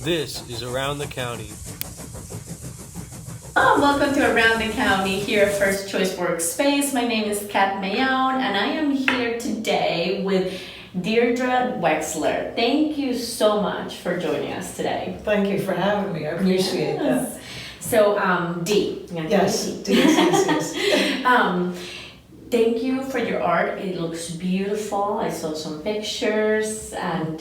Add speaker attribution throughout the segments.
Speaker 1: This is Around the County.
Speaker 2: Welcome to Around the County here at First Choice Workspace. My name is Kat Mayone and I am here today with Deirdre Wexler. Thank you so much for joining us today.
Speaker 3: Thank you for having me. I appreciate that.
Speaker 2: So, Dee.
Speaker 3: Yes, Dee.
Speaker 2: Thank you for your art. It looks beautiful. I saw some pictures. And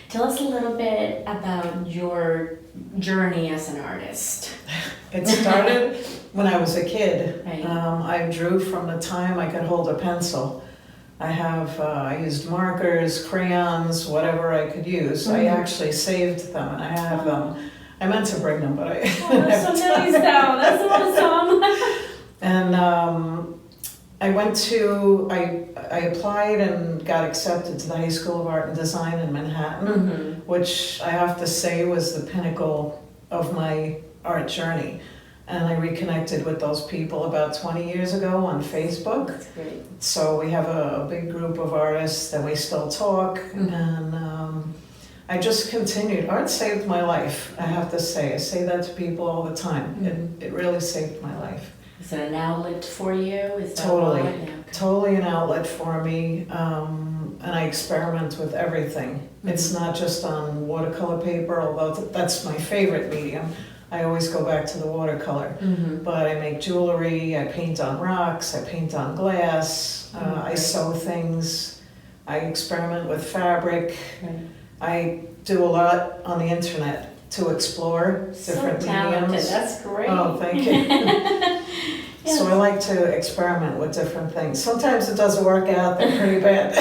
Speaker 2: tell us a little bit about your journey as an artist.
Speaker 3: It started when I was a kid.
Speaker 2: Right.
Speaker 3: I drew from the time I could hold a pencil. I used markers, crayons, whatever I could use. I actually saved them and I have them. I meant to bring them, but I
Speaker 2: that's so nice though. That's awesome.
Speaker 3: And I applied and got accepted to the High School of Art and Design in Manhattan, which I have to say was the pinnacle of my art journey. And I reconnected with those people about 20 years ago on Facebook.
Speaker 2: That's great.
Speaker 3: So we have a big group of artists that we still talk, and I just continued. Art saved my life, I have to say. I say that to people all the time. It really saved my life.
Speaker 2: Is it an outlet for you? Is that
Speaker 3: Totally.
Speaker 2: why? Yeah, okay.
Speaker 3: Totally an outlet for me, and I experiment with everything. It's not just on watercolor paper, although that's my favorite medium. I always go back to the watercolor. But I make jewelry, I paint on rocks, I paint on glass, I sew things, I experiment with fabric.
Speaker 2: Right.
Speaker 3: I do a lot on the internet to explore different
Speaker 2: So talented.
Speaker 3: mediums.
Speaker 2: That's great.
Speaker 3: Oh, thank you. So I like to experiment with different things. Sometimes it doesn't work out, they're pretty bad.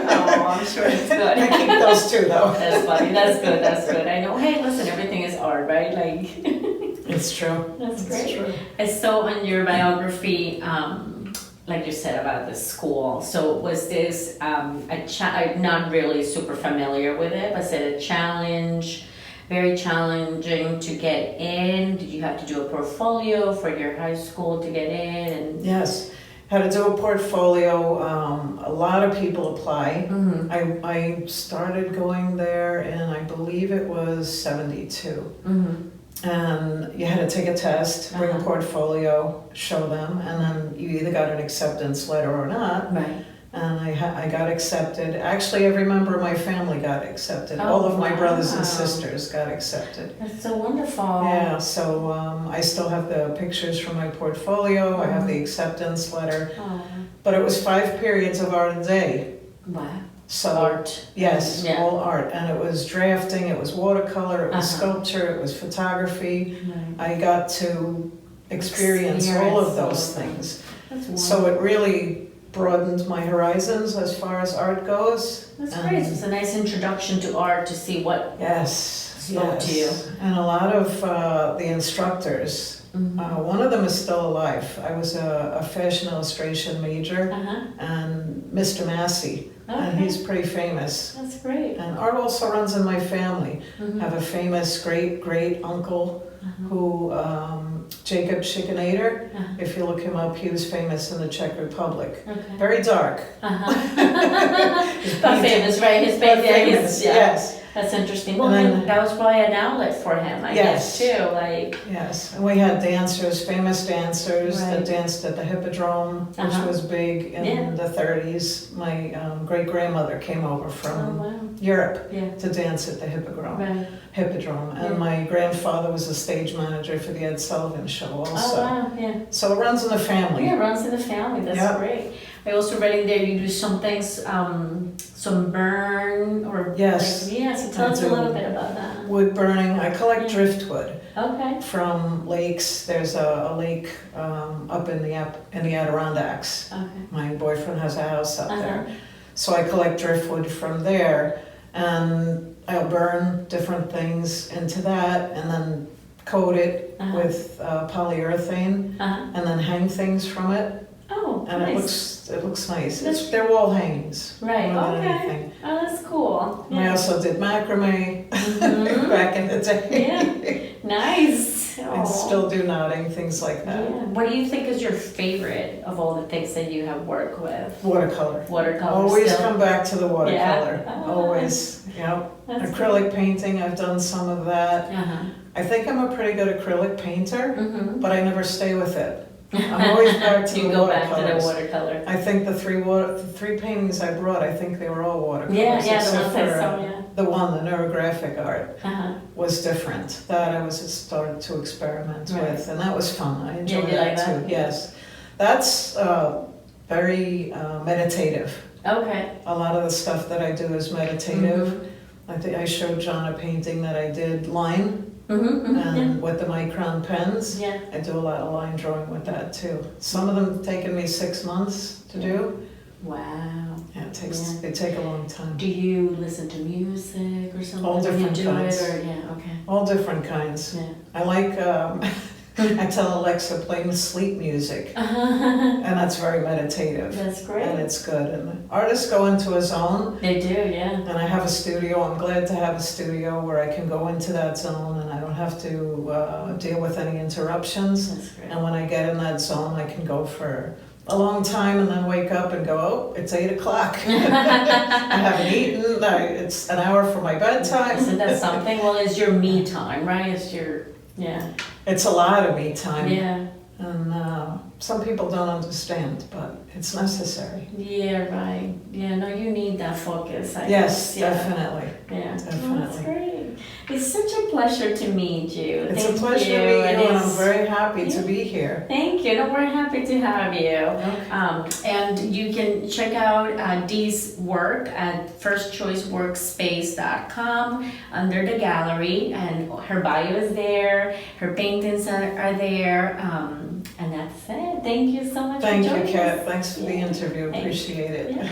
Speaker 2: Oh, I'm sure it's good.
Speaker 3: I keep those too though.
Speaker 2: That's funny. That's good. That's good. I know. Hey, listen, everything is art, right? Like,
Speaker 3: It's true.
Speaker 2: that's
Speaker 3: It's
Speaker 2: great.
Speaker 3: true.
Speaker 2: I saw on your biography, like you said about the school. So was this I'm not really super familiar with it, but said a challenge, very challenging to get in? Did you have to do a portfolio for your high school to get in? And
Speaker 3: Yes, had to do a portfolio. A lot of people apply. I started going there and I believe it was 72. And you had to take a test, bring a portfolio, show them, and then you either got an acceptance letter or not.
Speaker 2: Right.
Speaker 3: And I got accepted. Actually, every member of my family got accepted. All of my brothers
Speaker 2: wow.
Speaker 3: and sisters got accepted.
Speaker 2: That's so wonderful.
Speaker 3: Yeah, so I still have the pictures from my portfolio. I have the acceptance letter.
Speaker 2: Oh,
Speaker 3: But it was 5 periods of art a day.
Speaker 2: wow.
Speaker 3: So
Speaker 2: Art.
Speaker 3: yes,
Speaker 2: Yeah.
Speaker 3: all art. And it was drafting, it was watercolor, it was sculpture, it was photography.
Speaker 2: Right.
Speaker 3: I got to experience all of those things.
Speaker 2: That's wonderful.
Speaker 3: So it really broadened my horizons as far as art goes.
Speaker 2: That's great. It's a nice introduction to art to see what
Speaker 3: Yes,
Speaker 2: spoke to you.
Speaker 3: And a lot of the instructors, one of them is still alive. I was a fashion illustration major, and Mr. Massey, and he's pretty famous.
Speaker 2: That's great.
Speaker 3: And art also runs in my family. I have a famous great uncle who, Jacob Schickenader, if you look him up, he was famous in the Czech Republic.
Speaker 2: Okay.
Speaker 3: Very dark.
Speaker 2: But famous, right? His
Speaker 3: But
Speaker 2: baby,
Speaker 3: famous, yes.
Speaker 2: That's interesting. Well,
Speaker 3: And
Speaker 2: then
Speaker 3: then-
Speaker 2: that was probably an outlet for him, I guess,
Speaker 3: Yes.
Speaker 2: too. Like,
Speaker 3: Yes, and we had dancers, famous dancers that
Speaker 2: Right.
Speaker 3: danced at the Hippodrome, which was big in
Speaker 2: Yeah.
Speaker 3: the 30s. My great-grandmother came over
Speaker 2: oh,
Speaker 3: from
Speaker 2: wow.
Speaker 3: Europe
Speaker 2: Yeah.
Speaker 3: to dance at the Hippodrome.
Speaker 2: Right.
Speaker 3: And
Speaker 2: Yeah.
Speaker 3: my grandfather was a stage manager for the Ed Sullivan Show also.
Speaker 2: Oh, wow. Yeah.
Speaker 3: So it runs in the family.
Speaker 2: Yeah, it runs in the family. That's
Speaker 3: Yeah.
Speaker 2: great. I also read in there you do some things, some burn or
Speaker 3: Yes.
Speaker 2: Like, yeah, so tell
Speaker 3: I
Speaker 2: us a
Speaker 3: do.
Speaker 2: little bit about that.
Speaker 3: Wood burning, I collect
Speaker 2: Yeah.
Speaker 3: driftwood
Speaker 2: Okay.
Speaker 3: from lakes. There's a lake up in the Adirondacks.
Speaker 2: Okay.
Speaker 3: My boyfriend has a house up there.
Speaker 2: Uh-huh.
Speaker 3: So I collect driftwood from there and I'll burn different things into that and then coat it with polyurethane and then hang things from it.
Speaker 2: Oh,
Speaker 3: And
Speaker 2: nice.
Speaker 3: it looks nice. They're wall hangings.
Speaker 2: Right,
Speaker 3: more than
Speaker 2: okay.
Speaker 3: anything.
Speaker 2: Oh, that's cool.
Speaker 3: And I also did macrame
Speaker 2: Mhm.
Speaker 3: back in the day.
Speaker 2: Yeah. Nice.
Speaker 3: and still do knotting, things like that.
Speaker 2: Yeah. What do you think is your favorite of all the things that you have worked with?
Speaker 3: Watercolor.
Speaker 2: Watercolor.
Speaker 3: Always
Speaker 2: still?
Speaker 3: come back to the watercolor.
Speaker 2: Yeah.
Speaker 3: Always, yep.
Speaker 2: That's
Speaker 3: Acrylic painting, I've done some of that.
Speaker 2: Uh-huh.
Speaker 3: I think I'm a pretty good acrylic painter,
Speaker 2: Mm-hmm.
Speaker 3: but I never stay with it. I'm always back to
Speaker 2: You
Speaker 3: the
Speaker 2: go back to the
Speaker 3: watercolors.
Speaker 2: watercolor.
Speaker 3: I think the three paintings I brought, I think they were all watercolors.
Speaker 2: Yeah, the
Speaker 3: except
Speaker 2: ones I
Speaker 3: for,
Speaker 2: saw, yeah.
Speaker 3: the one, the neurographic art,
Speaker 2: Uh-huh.
Speaker 3: was different. That I was started to experiment
Speaker 2: Right.
Speaker 3: with, and that was fun. I enjoyed
Speaker 2: you like
Speaker 3: that too.
Speaker 2: that?
Speaker 3: Yes, that's very meditative.
Speaker 2: Okay.
Speaker 3: A lot of the stuff that I do is meditative.
Speaker 2: Mm-hmm.
Speaker 3: I think I showed John a painting that I did line,
Speaker 2: Mm-hmm.
Speaker 3: and with the micron pens.
Speaker 2: Yeah.
Speaker 3: I do a lot of line drawing with that too. Some of them taken me 6 months to do.
Speaker 2: Wow.
Speaker 3: Yeah,
Speaker 2: Yeah.
Speaker 3: they take a long time.
Speaker 2: Do you listen to music or something?
Speaker 3: All
Speaker 2: when
Speaker 3: different
Speaker 2: you do
Speaker 3: kinds.
Speaker 2: It, or, yeah, okay.
Speaker 3: All different kinds.
Speaker 2: Yeah.
Speaker 3: I like, I tell Alexa, play me sleep music, and that's very meditative.
Speaker 2: That's
Speaker 3: And
Speaker 2: great.
Speaker 3: it's good. And artists go into a zone,
Speaker 2: They do, yeah.
Speaker 3: and I have a studio. I'm glad to have a studio where I can go into that zone and I don't have to deal with any interruptions.
Speaker 2: That's great.
Speaker 3: And when I get in that zone, I can go for a long time and then wake up and go, oh, it's 8 o'clock. I haven't eaten. It's an hour for my bedtime.
Speaker 2: Isn't that something? Well, it's your me time, right? It's your, yeah.
Speaker 3: It's a lot of me time.
Speaker 2: Yeah.
Speaker 3: And some people don't understand, but it's necessary.
Speaker 2: Yeah, right. Yeah, no, you need that focus. I
Speaker 3: Yes,
Speaker 2: guess. Yeah.
Speaker 3: definitely.
Speaker 2: Yeah.
Speaker 3: Definitely.
Speaker 2: That's great. It's such a pleasure to meet you.
Speaker 3: It's
Speaker 2: Thank
Speaker 3: a pleasure
Speaker 2: you.
Speaker 3: to meet you, and I'm
Speaker 2: it's-
Speaker 3: very happy to
Speaker 2: Yeah.
Speaker 3: be here.
Speaker 2: Thank you. No, we're happy to have you.
Speaker 3: Okay.
Speaker 2: And you can check out Dee's work at firstchoiceworkspace.com under the gallery, and her bio is there, her paintings are there, and that's it. Thank you so much
Speaker 3: Thank
Speaker 2: for
Speaker 3: you,
Speaker 2: joining
Speaker 3: Kat.
Speaker 2: us.
Speaker 3: Thanks for the
Speaker 2: Yeah.
Speaker 3: interview.
Speaker 2: Thank you.
Speaker 3: Appreciate it.
Speaker 2: Yeah.